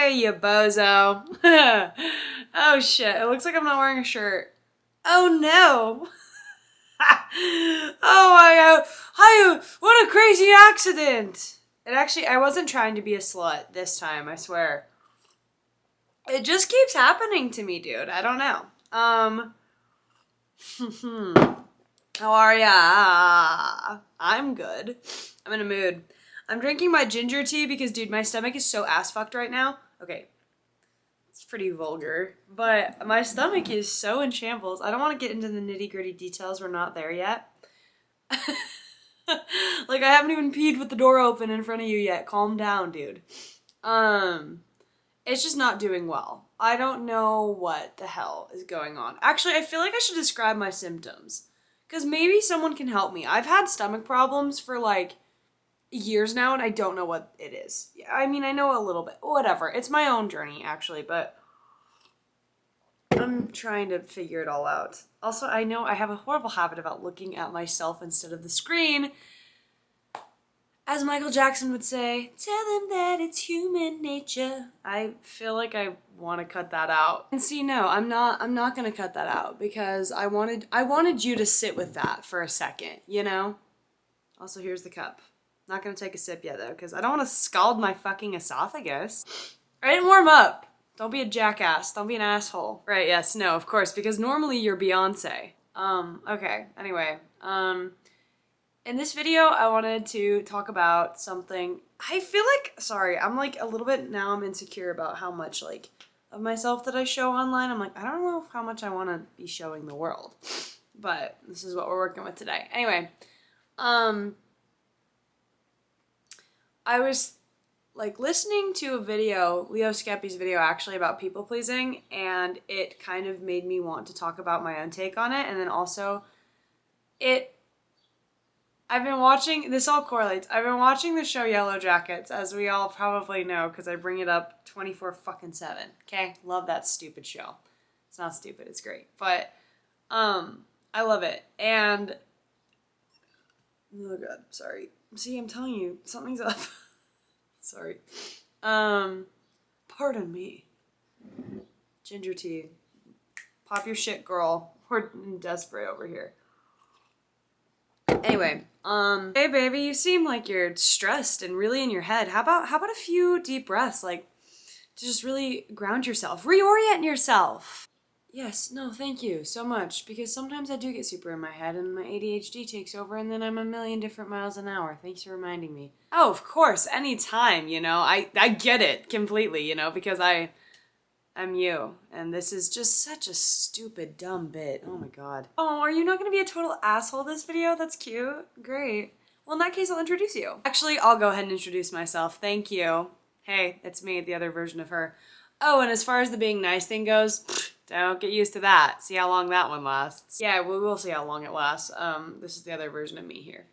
Hey, you bozo. Oh shit, it looks like I'm not wearing a shirt. Oh no. What a crazy accident. I wasn't trying to be a slut this time, I swear. It just keeps happening to me, dude. I don't know. How are ya? I'm good. I'm in a mood. I'm drinking my ginger tea because, dude, my stomach is so ass fucked right now. Okay. It's pretty vulgar, but my stomach is so in shambles. I don't want to get into the nitty gritty details. We're not there yet. Like, I haven't even peed with the door open in front of you yet. Calm down, dude. It's just not doing well. I don't know what the hell is going on. Actually, I feel like I should describe my symptoms, because maybe someone can help me. I've had stomach problems for, like, years now, and I don't know what it is. I mean, I know a little bit. Whatever. It's my own journey, actually, but I'm trying to figure it all out. Also, I know I have a horrible habit about looking at myself instead of the screen. As Michael Jackson would say, tell them that it's human nature. I feel like I want to cut that out. And see, no, I'm not going to cut that out, because I wanted you to sit with that for a second, you know? Also, here's the cup. Not going to take a sip yet, though, because I don't want to scald my fucking esophagus. I didn't warm up. Don't be a jackass. Don't be an asshole. Right, yes, no, of course, because normally you're Beyonce. Okay, anyway. In this video, I wanted to talk about something. I feel like, sorry, I'm like a little bit, now I'm insecure about how much, like, of myself that I show online. I'm like, I don't know how much I want to be showing the world. But this is what we're working with today. Anyway, I was like listening to a video, Leo Skeppy's video actually, about people pleasing, and it kind of made me want to talk about my own take on it. And then also I've been watching, this all correlates, I've been watching the show Yellow Jackets, as we all probably know, because I bring it up 24/7, okay? Love that stupid show. It's not stupid, it's great. But, I love it. And, oh god, sorry. See, I'm telling you, something's up. Sorry. Pardon me. Ginger tea. Pop your shit, girl. We're desperate over here. Anyway, hey baby, you seem like you're stressed and really in your head. How about a few deep breaths, like, to just really ground yourself, reorient yourself? Yes, no, thank you so much, because sometimes I do get super in my head and my ADHD takes over and then I'm a million different miles an hour. Thanks for reminding me. Oh, of course, anytime, you know, I get it completely, you know, because I'm you, and this is just such a stupid, dumb bit. Oh my god. Oh, are you not gonna be a total asshole this video? That's cute. Great. Well, in that case, I'll introduce you. Actually, I'll go ahead and introduce myself. Thank you. Hey, it's me, the other version of her. Oh, and as far as the being nice thing goes, don't get used to that. See how long that one lasts. Yeah, we will see how long it lasts. This is the other version of me here.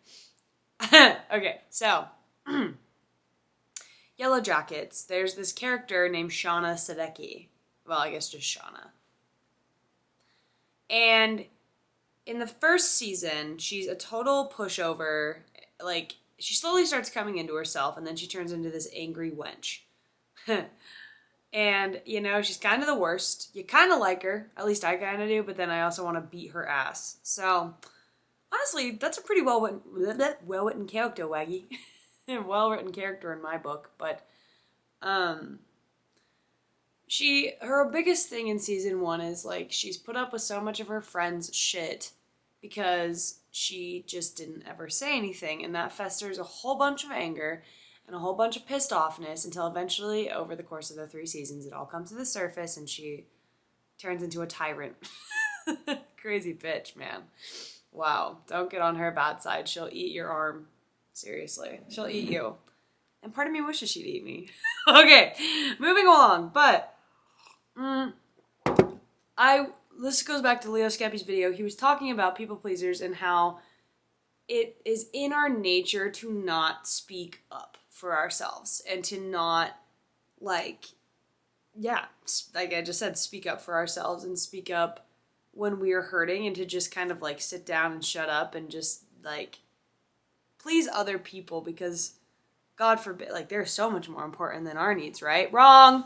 Okay, so Yellow Jackets. There's this character named Shauna Sadecki. Well, I guess just Shauna. And in the first season, she's a total pushover. Like, she slowly starts coming into herself, and then she turns into this angry wench. And, you know, she's kind of the worst. You kind of like her. At least I kind of do, but then I also want to beat her ass. So, honestly, that's a pretty well-written character, Waggy. Well-written character in my book, but, her biggest thing in season 1 is, like, she's put up with so much of her friends' shit because she just didn't ever say anything, and that festers a whole bunch of anger and a whole bunch of pissed offness until eventually, over the course of the 3 seasons, it all comes to the surface and she turns into a tyrant. Crazy bitch, man. Wow, don't get on her bad side. She'll eat your arm. Seriously, she'll eat you. And part of me wishes she'd eat me. Okay, moving along, but this goes back to Leo Skeppy's video. He was talking about people pleasers and how it is in our nature to not speak up for ourselves and to not, like I just said, speak up for ourselves and speak up when we are hurting, and to just kind of, like, sit down and shut up and just, like, please other people, because God forbid, like, they're so much more important than our needs, right? Wrong!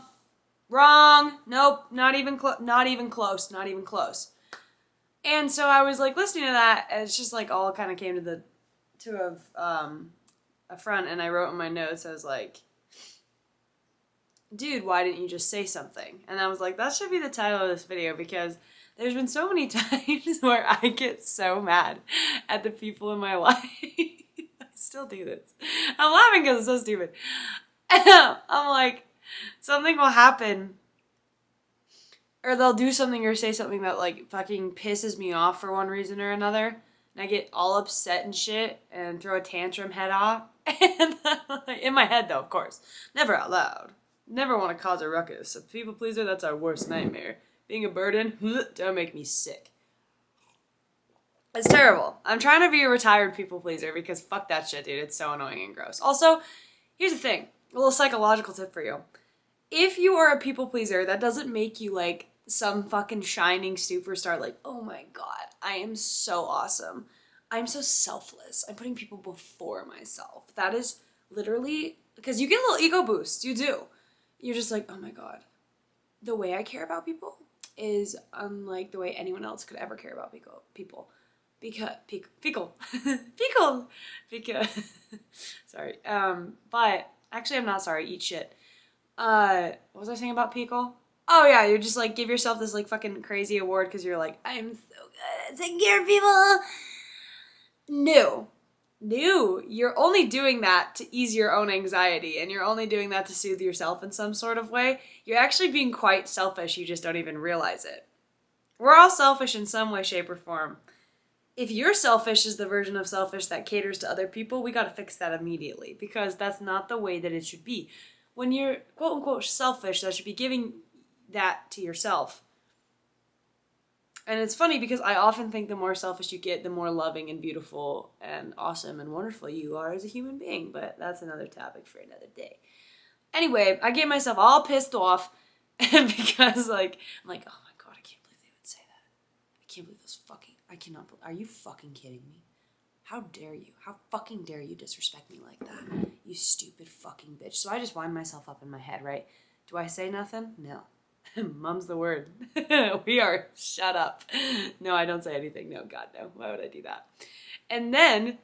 Wrong. Nope. Not even close. Not even close. Not even close. And so I was like listening to that, and it's just like all kind of came to a front, and I wrote in my notes, I was like, dude, why didn't you just say something? And I was like, that should be the title of this video, because there's been so many times where I get so mad at the people in my life. I still do this. I'm laughing because it's so stupid. I'm like, something will happen, or they'll do something or say something that like fucking pisses me off for one reason or another, and I get all upset and shit and throw a tantrum head off. And in my head though, of course, never out loud. Never want to cause a ruckus. A people pleaser, that's our worst nightmare. Being a burden, don't make me sick. It's terrible. I'm trying to be a retired people pleaser because fuck that shit, dude. It's so annoying and gross. Also, here's the thing. A little psychological tip for you. If you are a people pleaser, that doesn't make you like some fucking shining superstar. Like, oh my god, I am so awesome. I'm so selfless. I'm putting people before myself. That is literally, because you get a little ego boost. You do. You're just like, oh my god, the way I care about people is unlike the way anyone else could ever care about people. Because, sorry. But actually I'm not sorry, eat shit. What was I saying about people? Oh yeah, you're just like, give yourself this like fucking crazy award because you're like, I'm so good at taking care of people. No, you're only doing that to ease your own anxiety, and you're only doing that to soothe yourself in some sort of way. You're actually being quite selfish, you just don't even realize it. We're all selfish in some way, shape, or form. If you're selfish is the version of selfish that caters to other people, we gotta fix that immediately, because that's not the way that it should be. When you're quote-unquote selfish, that should be giving that to yourself. And it's funny because I often think the more selfish you get, the more loving and beautiful and awesome and wonderful you are as a human being. But that's another topic for another day. Anyway, I get myself all pissed off because like, I'm like, oh my god, I can't believe they would say that. I can't believe those fucking, I cannot believe, are you fucking kidding me? How dare you? How fucking dare you disrespect me like that? You stupid fucking bitch. So I just wind myself up in my head, right? Do I say nothing? No. Mum's the word. We are shut up. No, I don't say anything. No, God, no. Why would I do that? And then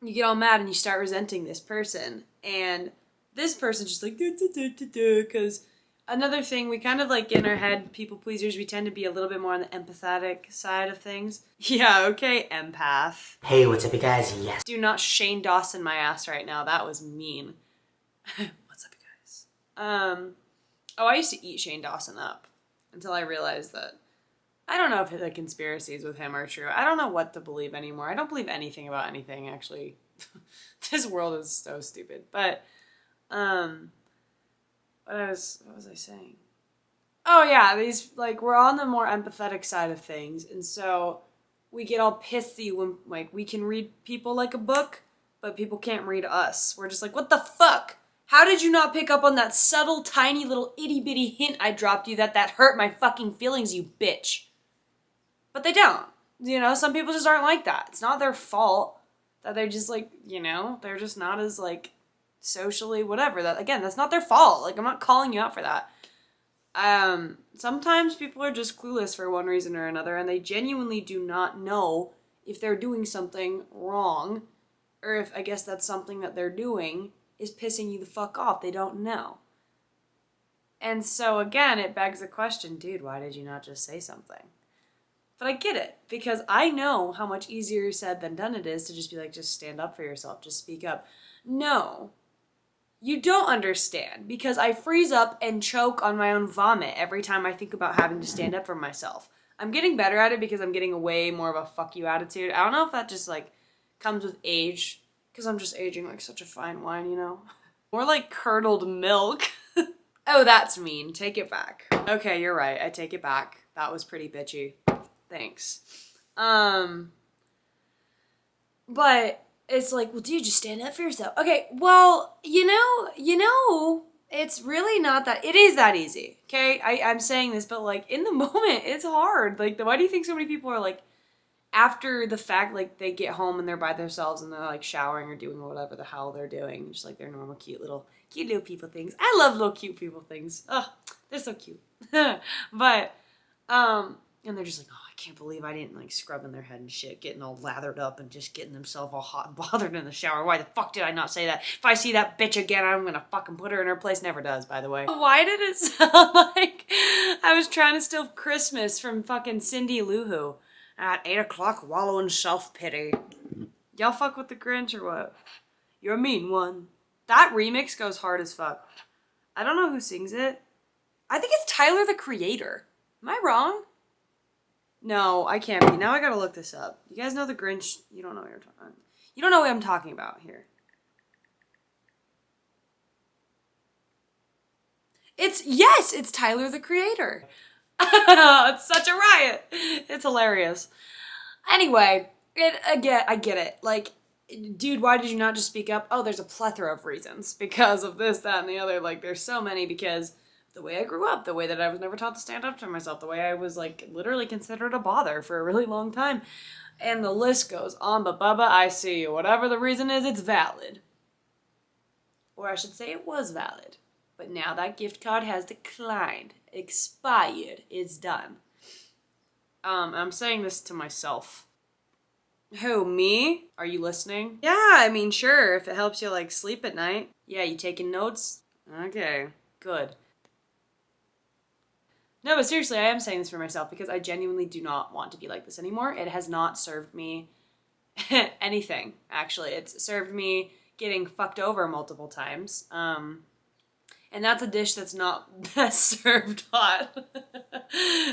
you get all mad and you start resenting this person. And this person's just like, because another thing, we kind of like get in our head, people pleasers, we tend to be a little bit more on the empathetic side of things. Yeah, okay, empath. Hey, what's up, you guys? Yes. Do not Shane Dawson my ass right now. That was mean. What's up, you guys? Oh, I used to eat Shane Dawson up until I realized that I don't know if the conspiracies with him are true. I don't know what to believe anymore. I don't believe anything about anything, actually. This world is so stupid. But, what was I saying? Oh yeah, these, like, we're on the more empathetic side of things, and so we get all pissy when, like, we can read people like a book, but people can't read us. We're just like, what the fuck? How did you not pick up on that subtle, tiny little itty-bitty hint I dropped you that hurt my fucking feelings, you bitch? But they don't. You know, some people just aren't like that. It's not their fault that they're just like, you know, they're just not as like socially whatever. That, again, that's not their fault. Like, I'm not calling you out for that. Sometimes people are just clueless for one reason or another, and they genuinely do not know if they're doing something wrong, or if, I guess, that's something that they're doing is pissing you the fuck off. They don't know. And so again, it begs the question, dude, why did you not just say something? But I get it, because I know how much easier said than done it is to just be like, just stand up for yourself, just speak up. No, you don't understand, because I freeze up and choke on my own vomit every time I think about having to stand up for myself. I'm getting better at it because I'm getting way more of a fuck you attitude. I don't know if that just like comes with age, because I'm just aging like such a fine wine, you know? More like curdled milk. Oh, that's mean. Take it back. Okay, you're right. I take it back. That was pretty bitchy. Thanks. But it's like, well, dude, just stand up for yourself. Okay, well, you know, it's really not that, it is that easy, okay? I'm saying this, but like, in the moment, it's hard. Like, why do you think so many people are like, after the fact, like, they get home and they're by themselves and they're, like, showering or doing whatever the hell they're doing, just, like, their normal cute little Cute little people things. I love little cute people things. Oh, they're so cute. But, and they're just like, oh, I can't believe I didn't like scrubbing their head and shit, getting all lathered up and just getting themselves all hot and bothered in the shower. Why the fuck did I not say that? If I see that bitch again, I'm gonna fucking put her in her place. Never does, by the way. Why did it sound like I was trying to steal Christmas from fucking Cindy Lou Who at 8 o'clock wallow in self-pity? Y'all fuck with the Grinch or what? You're a mean one. That remix goes hard as fuck. I don't know who sings it. I think it's Tyler, the Creator. Am I wrong? No, I can't be. Now I gotta look this up. You guys know the Grinch? You don't know what you're talking. You don't know what I'm talking about here. It's Tyler, the Creator. It's such a riot. It's hilarious. Anyway, I get it. Like, dude, why did you not just speak up? Oh, there's a plethora of reasons. Because of this, that, and the other. Like, there's so many because the way I grew up, the way that I was never taught to stand up to myself, the way I was, like, literally considered a bother for a really long time. And the list goes on, but Bubba, I see you. Whatever the reason is, it's valid. Or I should say it was valid. But now that gift card has declined. Expired. It's done. I'm saying this to myself. Who, me? Are you listening? Yeah, I mean, sure, if it helps you, like, sleep at night. Yeah, you taking notes? Okay, good. No, but seriously, I am saying this for myself because I genuinely do not want to be like this anymore. It has not served me anything, actually. It's served me getting fucked over multiple times. And that's a dish that's not best served hot.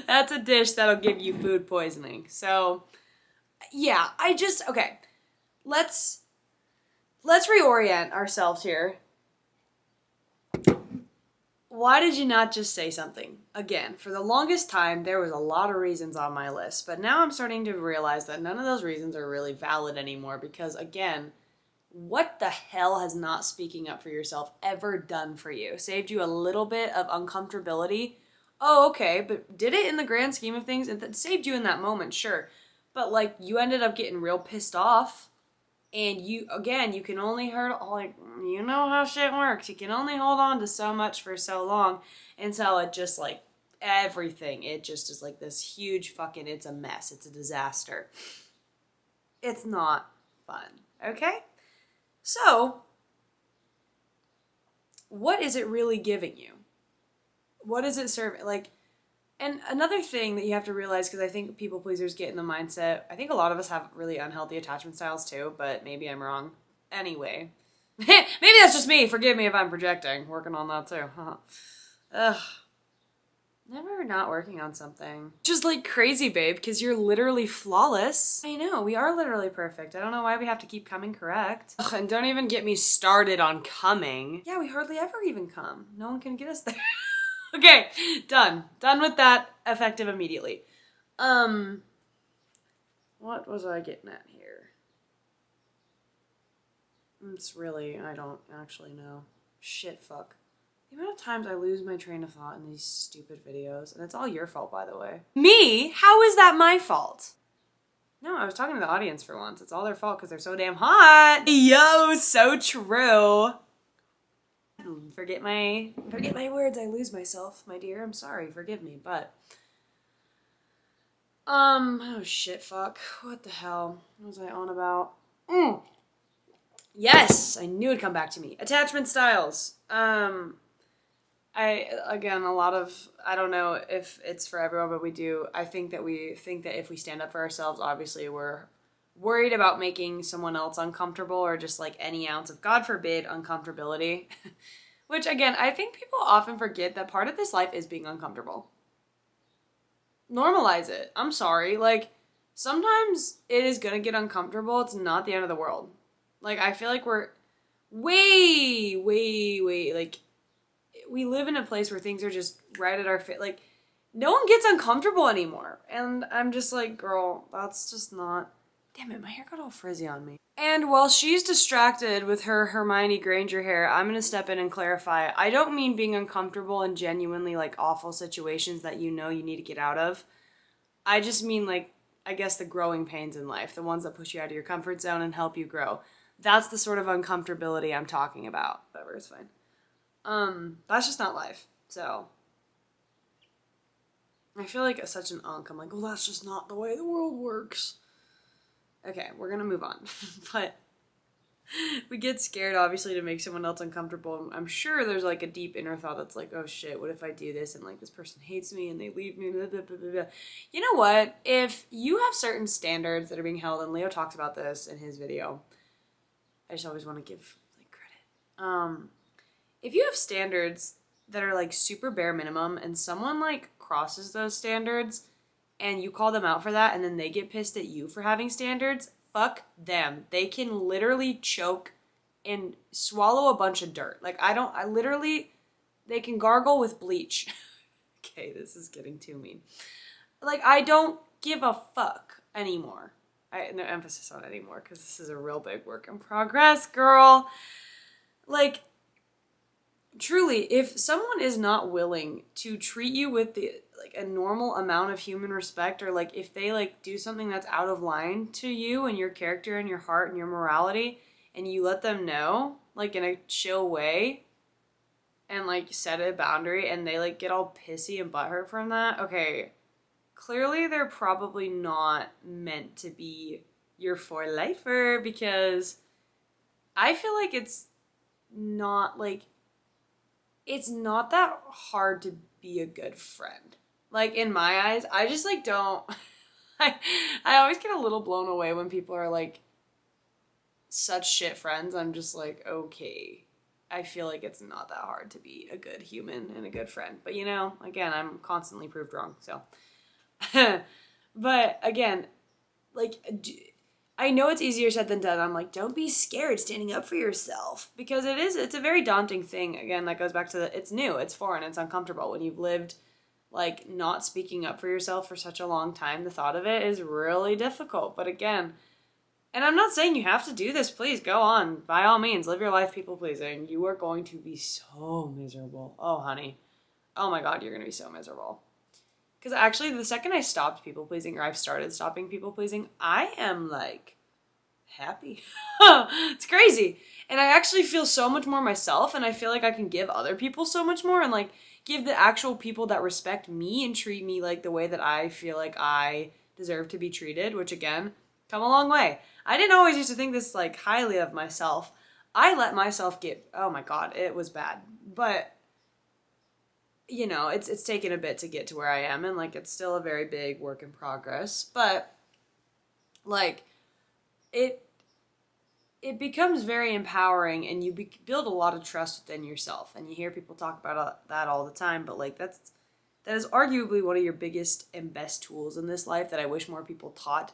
That's a dish that'll give you food poisoning. So, yeah, okay. Let's reorient ourselves here. Why did you not just say something? Again, for the longest time, there was a lot of reasons on my list, but now I'm starting to realize that none of those reasons are really valid anymore because, again, what the hell has not speaking up for yourself ever done for you? Saved you a little bit of uncomfortability? Oh, okay, but did it in the grand scheme of things? It saved you in that moment, sure. But, like, you ended up getting real pissed off. And you can only hurt, like, you know how shit works. You can only hold on to so much for so long until it just, like, everything. It just is, like, this huge fucking, it's a mess. It's a disaster. It's not fun, okay? So, what is it really giving you? What is it serving? Like, and another thing that you have to realize, because I think people pleasers get in the mindset, I think a lot of us have really unhealthy attachment styles too, but maybe I'm wrong. Anyway, maybe that's just me. Forgive me if I'm projecting. Working on that too. Ugh. Never not working on something. Just like crazy, babe, because you're literally flawless. I know, we are literally perfect. I don't know why we have to keep coming correct. Ugh, and don't even get me started on coming. Yeah, we hardly ever even come. No one can get us there. Okay, done. Done with that, effective immediately. What was I getting at here? It's really, I don't actually know. Shit, fuck. The amount of times I lose my train of thought in these stupid videos, and it's all your fault, by the way. Me? How is that my fault? No, I was talking to the audience for once. It's all their fault because they're so damn hot. Yo, so true. Forget my words, I lose myself, my dear. I'm sorry, forgive me, but oh shit, fuck. What the hell? What was I on about? Yes, I knew it'd come back to me. Attachment styles. I don't know if it's for everyone, but I think that if we stand up for ourselves, obviously we're worried about making someone else uncomfortable or just like any ounce of, God forbid, uncomfortability. Which, again, I think people often forget that part of this life is being uncomfortable. Normalize it. I'm sorry. Like, sometimes it is gonna get uncomfortable. It's not the end of the world. Like, I feel like we're way, like, we live in a place where things are just right at our fit. Like, no one gets uncomfortable anymore. And I'm just like, girl, that's just not... Damn it, my hair got all frizzy on me. And while she's distracted with her Hermione Granger hair, I'm going to step in and clarify. I don't mean being uncomfortable in genuinely, like, awful situations that you know you need to get out of. I just mean, like, I guess the growing pains in life. The ones that push you out of your comfort zone and help you grow. That's the sort of uncomfortability I'm talking about. Whatever, it's fine. That's just not life. So I feel like such an unk. I'm like, well, that's just not the way the world works. Okay, we're gonna move on. But we get scared, obviously, to make someone else uncomfortable. I'm sure there's like a deep inner thought that's like, oh shit, what if I do this and like this person hates me and they leave me, blah, blah, blah, blah, blah. You know what? If you have certain standards that are being held, and Leo talks about this in his video, I just always want to give like credit. If you have standards that are like super bare minimum and someone like crosses those standards and you call them out for that and then they get pissed at you for having standards, fuck them. They can literally choke and swallow a bunch of dirt. Like they can gargle with bleach. Okay, this is getting too mean. Like, I don't give a fuck anymore. No emphasis on anymore because this is a real big work in progress, girl. Like, truly, if someone is not willing to treat you with like a normal amount of human respect, or like if they like do something that's out of line to you and your character and your heart and your morality, and you let them know like in a chill way and like set a boundary, and they like get all pissy and butthurt from that, okay, clearly they're probably not meant to be your for lifer, because I feel like it's not that hard to be a good friend. Like, in my eyes, I just like don't I always get a little blown away when people are like such shit friends. I'm just like, okay, I feel like it's not that hard to be a good human and a good friend. But you know, again, I'm constantly proved wrong, so but again, like, I know it's easier said than done. I'm like, don't be scared standing up for yourself, because it's a very daunting thing. Again, that goes back to it's new, it's foreign, it's uncomfortable. When you've lived like not speaking up for yourself for such a long time, the thought of it is really difficult. But again, and I'm not saying you have to do this, please go on, by all means, live your life people pleasing. You are going to be so miserable. Oh, honey. Oh my God, you're going to be so miserable. Because actually, the second I stopped people pleasing, or I've started stopping people pleasing, I am like happy. It's crazy. And I actually feel so much more myself, and I feel like I can give other people so much more, and like give the actual people that respect me and treat me like the way that I feel like I deserve to be treated, which again, come a long way. I didn't always used to think this like highly of myself. I let myself get, oh my God, it was bad. But you know, it's taken a bit to get to where I am, and like it's still a very big work in progress, but like it becomes very empowering, and you build a lot of trust within yourself. And you hear people talk about that all the time, but like that is arguably one of your biggest and best tools in this life that I wish more people taught,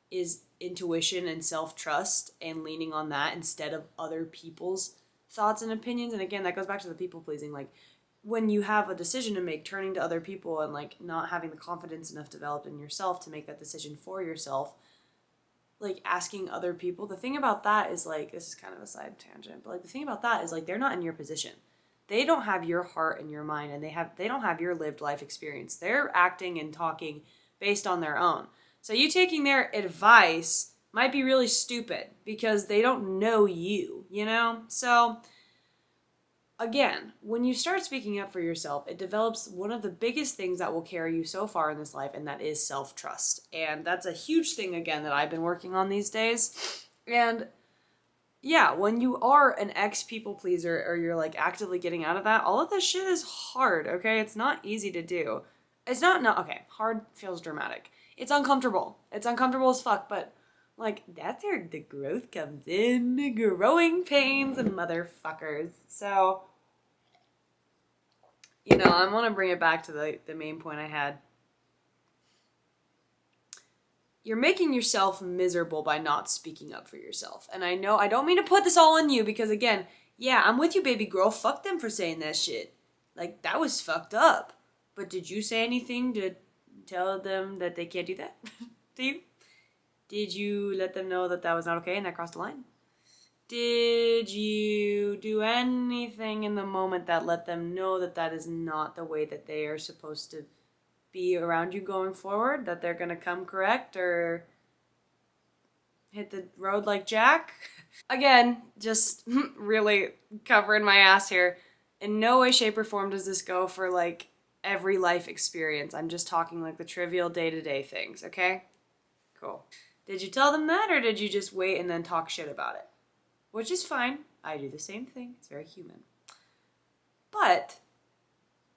is intuition and self-trust, and leaning on that instead of other people's thoughts and opinions. And again, that goes back to the people pleasing. Like, when you have a decision to make, turning to other people and like not having the confidence enough developed in yourself to make that decision for yourself, like asking other people, the thing about that is like, this is kind of a side tangent, but like the thing about that is like, they're not in your position. They don't have your heart and your mind, and they don't have your lived life experience. They're acting and talking based on their own. So you taking their advice might be really stupid because they don't know you, you know? So again, when you start speaking up for yourself, it develops one of the biggest things that will carry you so far in this life, and that is self-trust. And that's a huge thing, again, that I've been working on these days. And yeah, when you are an ex-people pleaser, or you're like actively getting out of that, all of this shit is hard, okay? It's not easy to do. It's not, okay, hard feels dramatic. It's uncomfortable. It's uncomfortable as fuck, but like, that's where the growth comes in. The growing pains, motherfuckers. So, you know, I want to bring it back to the main point I had. You're making yourself miserable by not speaking up for yourself. And I know, I don't mean to put this all on you, because again, yeah, I'm with you, baby girl. Fuck them for saying that shit. Like, that was fucked up. But did you say anything to tell them that they can't do that? Do you? Did you let them know that that was not okay and that crossed the line? Did you do anything in the moment that let them know that that is not the way that they are supposed to be around you going forward? That they're going to come correct or hit the road like Jack? Again, just really covering my ass here. in no way, shape, or form does this go for, like, every life experience. I'm just talking, like, the trivial day-to-day things, okay? Cool. Did you tell them that, or did you just wait and then talk shit about it? Which is fine. I do the same thing. It's very human. But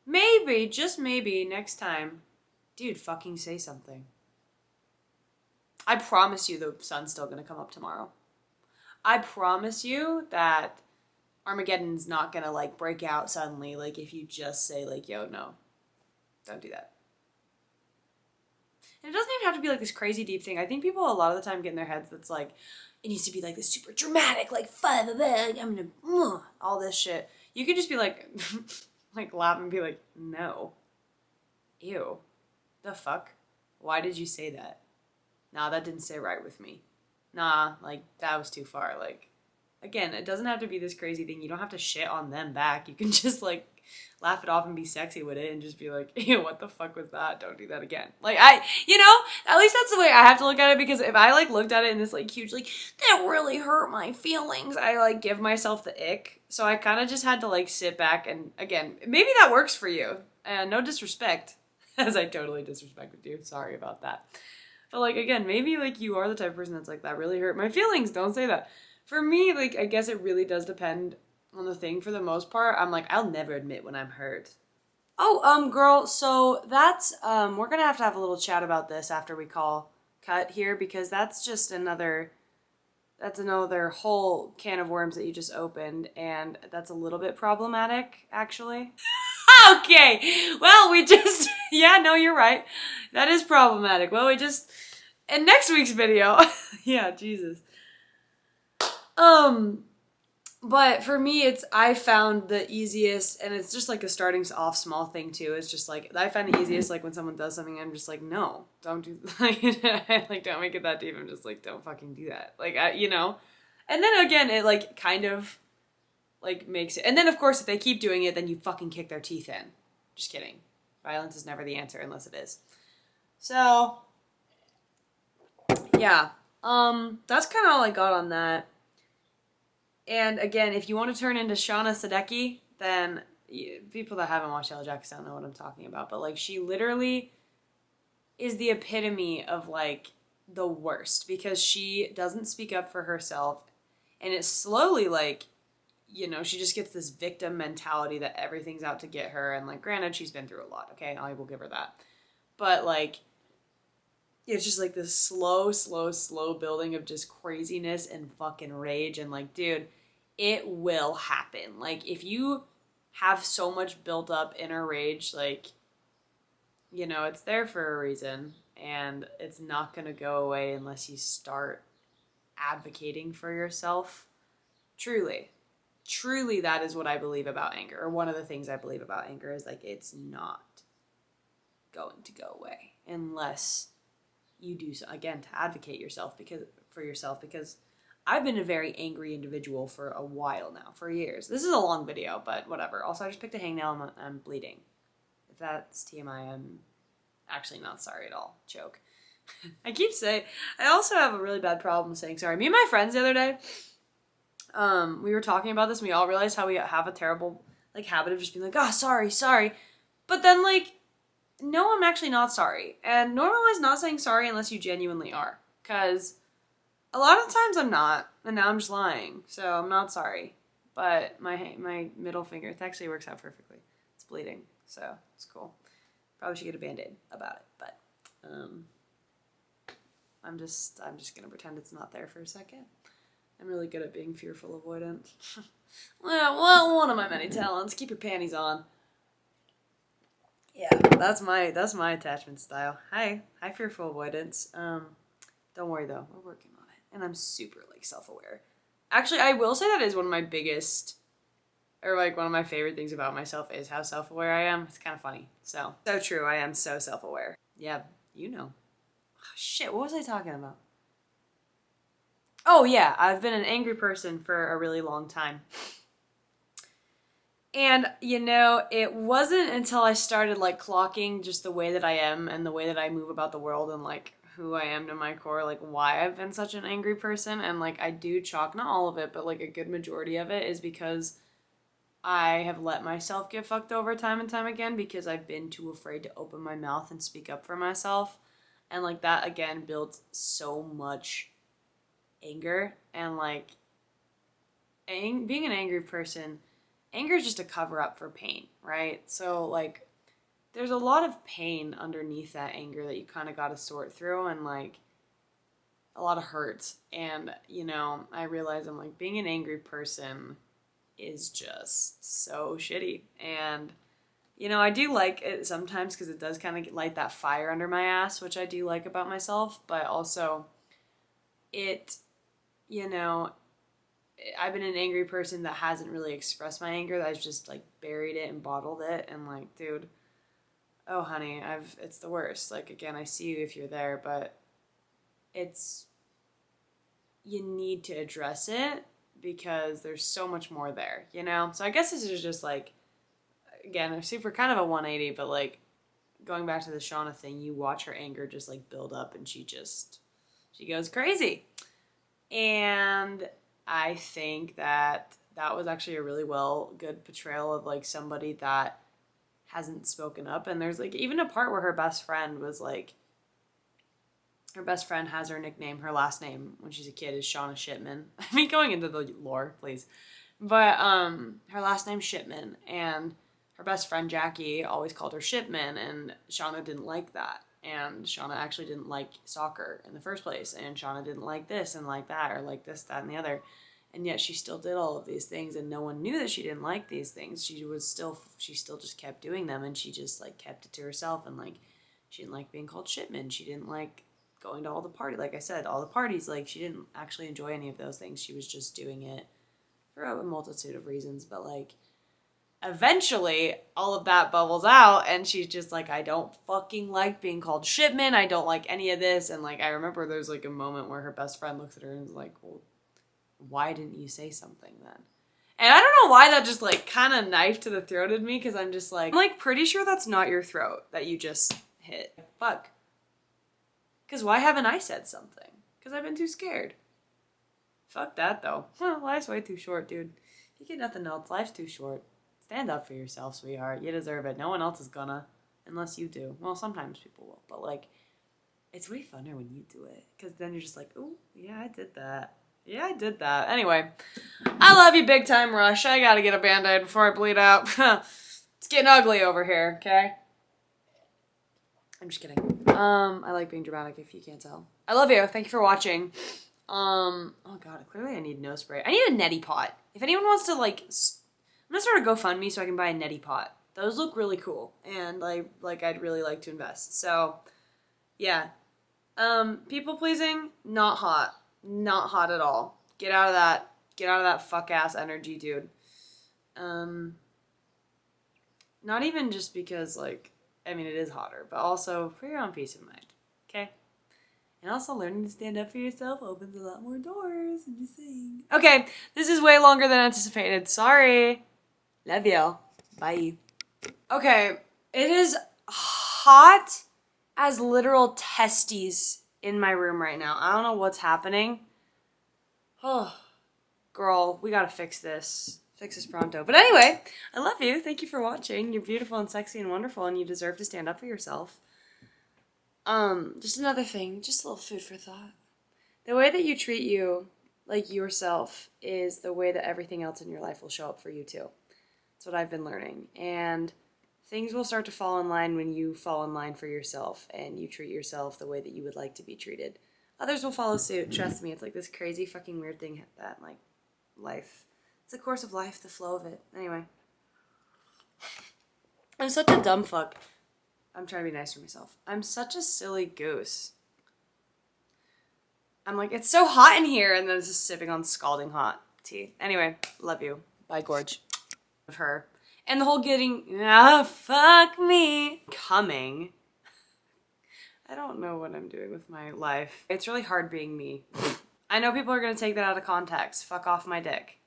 maybe, just maybe, next time, dude, fucking say something. I promise you the sun's still gonna come up tomorrow. I promise you that Armageddon's not gonna, like, break out suddenly, like, if you just say, like, yo, no, don't do that. And it doesn't even have to be, like, this crazy deep thing. I think people a lot of the time get in their heads that's, like, it needs to be, like, this super dramatic, like, I'm gonna, all this shit. You could just be, like, like, laugh and be like, no. Ew. The fuck? Why did you say that? Nah, that didn't sit right with me. Nah, like, that was too far. Like, again, it doesn't have to be this crazy thing. You don't have to shit on them back. You can just, like, laugh it off and be sexy with it and just be like, ew, what the fuck was that? Don't do that again. Like, you know, at least that's the way I have to look at it, because if I, like, looked at it in this, like, huge, like, that really hurt my feelings, I, like, give myself the ick. So I kind of just had to, like, sit back and, again, maybe that works for you. And no disrespect, as I totally disrespected you. Sorry about that. But, like, again, maybe, like, you are the type of person that's like, that really hurt my feelings. Don't say that. For me, like, I guess it really does depend on the thing for the most part. I'm like, I'll never admit when I'm hurt. Oh, girl, so that's, we're gonna have a little chat about this after we call cut here, because that's just another whole can of worms that you just opened, and that's a little bit problematic, actually. Okay, well, yeah, no, you're right. That is problematic. Well, in next week's video, yeah, Jesus. But for me, I found the easiest, and it's just like a starting off small thing too. It's just like, I find the easiest, like when someone does something, I'm just like, no, don't do, like, don't make it that deep. I'm just like, don't fucking do that. Like, you know? And then again, it like kind of like makes it, and then of course, if they keep doing it, then you fucking kick their teeth in. Just kidding. Violence is never the answer unless it is. So, yeah. That's kind of all I got on that. And again, if you want to turn into Shauna Sadecki, then people that haven't watched Yellow Jackets don't know what I'm talking about. But, like, she literally is the epitome of, like, the worst. Because she doesn't speak up for herself. And it's slowly, like, you know, she just gets this victim mentality that everything's out to get her. And, like, granted, she's been through a lot, okay? I will give her that. But, like, it's just, like, this slow building of just craziness and fucking rage. And, like, dude, it will happen. Like, if you have so much built up inner rage, like, you know, it's there for a reason. And it's not going to go away unless you start advocating for yourself. Truly, that is what I believe about anger. Or one of the things I believe about anger is, like, it's not going to go away unless you do so, again, to advocate for yourself, because I've been a very angry individual for a while now, for years. This is a long video, but whatever. Also, I just picked a hangnail and I'm bleeding. If that's TMI, I'm actually not sorry at all. Joke. I also have a really bad problem saying sorry. Me and my friends the other day, we were talking about this, and we all realized how we have a terrible, like, habit of just being like, sorry. But then, like, no, I'm actually not sorry. And normalize not saying sorry unless you genuinely are. Because a lot of times I'm not. And now I'm just lying. So I'm not sorry. But my middle finger, it actually works out perfectly. It's bleeding. So it's cool. Probably should get a Band-Aid about it. But I'm just going to pretend it's not there for a second. I'm really good at being fearful avoidant. well, one of my many talents. Keep your panties on. Yeah, that's my attachment style. Hi, fearful avoidance. Don't worry though, we're working on it, and I'm super, like, self-aware. Actually, I will say that is one of my biggest, or, like, one of my favorite things about myself is how self-aware I am. It's kind of funny. So true. I am so self-aware. Yeah, you know. Oh, shit, what was I talking about? Oh yeah, I've been an angry person for a really long time. And, you know, it wasn't until I started, like, clocking just the way that I am and the way that I move about the world and, like, who I am to my core, like, why I've been such an angry person. And, like, I do chalk, not all of it, but, like, a good majority of it is because I have let myself get fucked over time and time again because I've been too afraid to open my mouth and speak up for myself. And like that again builds so much anger. And like being an angry person, anger is just a cover up for pain, right? So like there's a lot of pain underneath that anger that you kind of got to sort through, and like a lot of hurt. And you know, I realize I'm like, being an angry person is just so shitty. And you know, I do like it sometimes because it does kind of light that fire under my ass, which I do like about myself. But also it, you know, I've been an angry person that hasn't really expressed my anger, that I've just like buried it and bottled it. And like, dude, oh honey, it's the worst. Like, again, I see you if you're there, but you need to address it because there's so much more there, you know? So I guess this is just like, again, a super kind of a 180, but like going back to the Shauna thing, you watch her anger just like build up and she goes crazy. And I think that was actually a really good portrayal of like somebody that hasn't spoken up. And there's like even a part where her best friend was like, her best friend has her nickname, her last name when she's a kid is Shauna Shipman. I mean, going into the lore, please. But her last name's Shipman, and her best friend Jackie always called her Shipman, and Shauna didn't like that. And Shauna actually didn't like soccer in the first place, and Shauna didn't like this and like that, or like this, that, and the other. And yet she still did all of these things, and no one knew that she didn't like these things. She still just kept doing them, and she just like kept it to herself. And like, she didn't like being called Shipman. She didn't like going to all the parties. Like I said, all the parties, like she didn't actually enjoy any of those things. She was just doing it for a multitude of reasons. But like, eventually all of that bubbles out, and she's just like, I don't fucking like being called Shipman. I don't like any of this. And like, I remember there's like a moment where her best friend looks at her and is like, well, why didn't you say something then? And I don't know why that just like kind of knife to the throated me, because I'm just like, I'm like pretty sure that's not your throat that you just hit. Fuck. Because why haven't I said something? Because I've been too scared. Fuck that, though. Life's way too short, dude. If you get nothing else, life's too short. Stand up for yourself, sweetheart. You deserve it. No one else is gonna. Unless you do. Well, sometimes people will. But, like, it's way funner when you do it. Because then you're just like, ooh, yeah, I did that. Yeah, I did that. Anyway, I love you big time, Rush. I gotta get a Band-Aid before I bleed out. It's getting ugly over here, okay? I'm just kidding. I like being dramatic, if you can't tell. I love you. Thank you for watching. Oh god, clearly I need nose spray. I need a neti pot. If anyone wants to, like, I'm gonna start a GoFundMe so I can buy a neti pot. Those look really cool, and I'd really like to invest. So, yeah. People pleasing, not hot. Not hot at all. Get out of that fuck ass energy, dude. Not even just because, like, I mean, it is hotter, but also for your own peace of mind, okay? And also, learning to stand up for yourself opens a lot more doors. I'm just saying. Okay, this is way longer than anticipated. Sorry. Love y'all. Bye. Okay, it is hot as literal testes in my room right now. I don't know what's happening. Oh, girl, we gotta fix this. Fix this pronto. But anyway, I love you. Thank you for watching. You're beautiful and sexy and wonderful, and you deserve to stand up for yourself. Just another thing, just a little food for thought. The way that you treat you, like yourself, is the way that everything else in your life will show up for you too. That's what I've been learning. And things will start to fall in line when you fall in line for yourself and you treat yourself the way that you would like to be treated. Others will follow suit. Trust me, it's like this crazy fucking weird thing that, like, life. It's the course of life, the flow of it. Anyway. I'm such a dumb fuck. I'm trying to be nice to myself. I'm such a silly goose. I'm like, it's so hot in here, and then it's just sipping on scalding hot tea. Anyway, love you. Bye, Gorge. Of her. And the whole getting, fuck me, coming. I don't know what I'm doing with my life. It's really hard being me. I know people are going to take that out of context. Fuck off my dick.